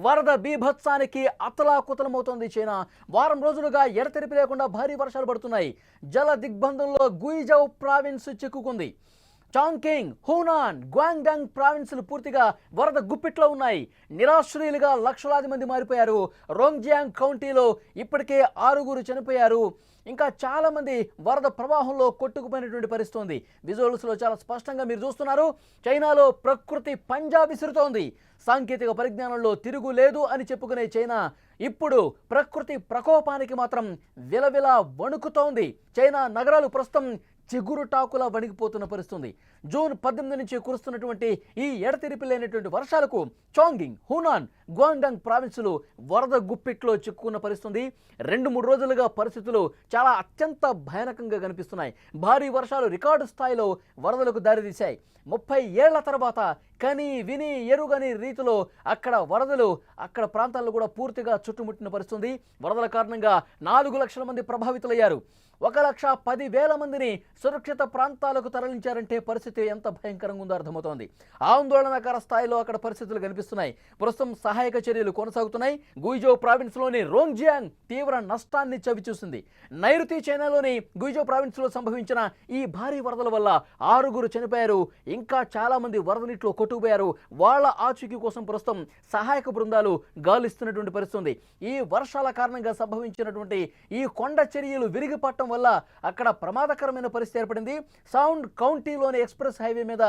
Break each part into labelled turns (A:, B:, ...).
A: వరద బీభత్సానికి అతలాకుతలమవుతోంది చైనా. వారం రోజులుగా ఎడతెరిపి లేకుండా భారీ వర్షాలు పడుతున్నాయి. జల దిగ్బంధంలో గుయిజౌ ప్రావిన్స్ చిక్కుకుంది. చాంగ్కింగ్, హూనాన్, గ్వాంగ్డాంగ్ ప్రావిన్సులు పూర్తిగా వరద గుప్పిట్లో ఉన్నాయి. నిరాశ్రయులుగా లక్షలాది మంది మారిపోయారు. రోంగ్జియాంగ్ కౌంటీలో ఇప్పటికే 6 చనిపోయారు. ఇంకా చాలా మంది వరద ప్రవాహంలో కొట్టుకుపోయినటువంటి పరిస్థితి ఉంది. విజువల్స్లో చాలా స్పష్టంగా మీరు చూస్తున్నారు. చైనాలో ప్రకృతి పంజా విసురుతోంది. సాంకేతిక పరిజ్ఞానంలో తిరుగు లేదు అని చెప్పుకునే చైనా ఇప్పుడు ప్రకృతి ప్రకోపానికి మాత్రం విలవిలా వణుకుతోంది. చైనా నగరాలు ప్రస్తుతం చిగురుటాకులా వణికిపోతున్న పరిస్థితుంది. జూన్ 18 నుంచి కురుస్తున్నటువంటి ఈ ఎడతెరిపి లేనటువంటి వర్షాలకు చాంగింగ్, హూనాన్, గ్వాంగ్డాంగ్ ప్రావిన్సులు వరద గుప్పిట్లో చిక్కుకున్న పరిస్థితుంది. 2-3 రోజులుగా పరిస్థితులు చాలా అత్యంత భయానకంగా కనిపిస్తున్నాయి. భారీ వర్షాలు రికార్డు స్థాయిలో వరదలకు దారితీశాయి. 30 ఏళ్ల తర్వాత కని విని ఎరుగని రీతిలో అక్కడ వరదలు అక్కడ ప్రాంతాల్లో కూడా పూర్తిగా చుట్టుముట్టిన పరిస్థితుంది. వరదల కారణంగా 4 లక్షల మంది ప్రభావితులయ్యారు. 1,10,000 మందిని సురక్షిత ప్రాంతాలకు తరలించారంటే పరిస్థితి ఎంత భయంకరంగా ఉందో అర్థమవుతోంది. ఆందోళనకర స్థాయిలో అక్కడ పరిస్థితులు కనిపిస్తున్నాయి. ప్రస్తుతం సహాయక చర్యలు కొనసాగుతున్నాయి. గుయిజౌ ప్రావిన్స్లోని రోంగ్జియాంగ్ తీవ్ర నష్టాన్ని చవిచూసింది. నైరుతి చైనాలోని గుయిజౌ ప్రావిన్స్లో సంభవించిన ఈ భారీ వరదల వల్ల 6 చనిపోయారు. ఇంకా చాలా మంది వరద నీటిలో కొట్టుకుపోయారు. వాళ్ళ ఆచూకీ కోసం ప్రస్తుతం సహాయక బృందాలు గాలిస్తున్నటువంటి పరిస్థితుంది. ఈ వర్షాల కారణంగా సంభవించినటువంటి ఈ కొండ చర్యలు విరిగిపట్టడం వల్ల అక్కడ ప్రమాదకరమైన పరిస్థితి ఏర్పడింది. సౌండ్ కౌంటీలోని ఎక్స్ప్రెస్ హైవే మీద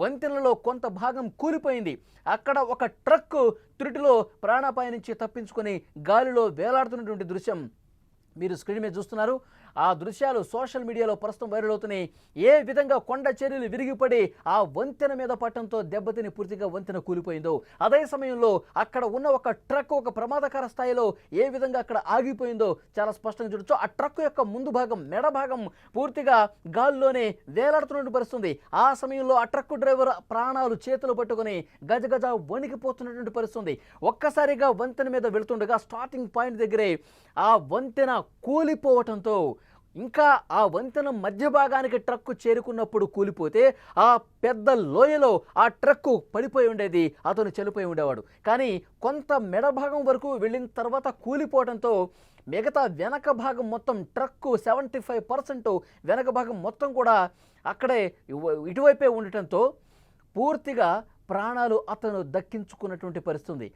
A: వంతెనలో కొంత భాగం కూలిపోయింది. అక్కడ ఒక ట్రక్ త్రుటిలో ప్రాణాపాయ నుంచి తప్పించుకొని గాలిలో వేలాడుతున్నటువంటి దృశ్యం మీరు స్క్రీన్ మీద చూస్తున్నారు. ఆ దృశ్యాలు సోషల్ మీడియాలో ప్రస్తుతం వైరల్ అవుతున్నాయి. ఏ విధంగా కొండ చర్యలు విరిగిపడి ఆ వంతెన మీద పట్టడంతో దెబ్బతిని పూర్తిగా వంతెన కూలిపోయిందో, అదే సమయంలో అక్కడ ఉన్న ఒక ట్రక్ ఒక ప్రమాదకర స్థాయిలో ఏ విధంగా అక్కడ ఆగిపోయిందో చాలా స్పష్టంగా చూడొచ్చు. ఆ ట్రక్ యొక్క ముందు భాగం, మెడ భాగం పూర్తిగా గాల్లోనే వేలాడుతున్నట్టు పరిస్థితుంది. ఆ సమయంలో ఆ ట్రక్ డ్రైవర్ ప్రాణాలు చేతులు పట్టుకొని గజగజ వణికిపోతున్నటువంటి పరిస్థితుంది. ఒక్కసారిగా వంతెన మీద వెళుతుండగా స్టార్టింగ్ పాయింట్ దగ్గరే ఆ వంతెన కూలిపోవటంతో ఇంకా ఆ వంతెన మధ్య భాగానికి ట్రక్కు చేరుకున్నప్పుడు కూలిపోతే ఆ పెద్ద లోయలో ఆ ట్రక్కు పడిపోయి ఉండేది, అతను చనిపోయి ఉండేవాడు. కానీ కొంత మెడ భాగం వరకు వెళ్ళిన తర్వాత కూలిపోవడంతో మిగతా వెనక భాగం మొత్తం ట్రక్కు 75% వెనక భాగం మొత్తం కూడా అక్కడే ఇటువైపే ఉండటంతో పూర్తిగా ప్రాణాలు అతను దక్కించుకున్నటువంటి పరిస్థితుంది.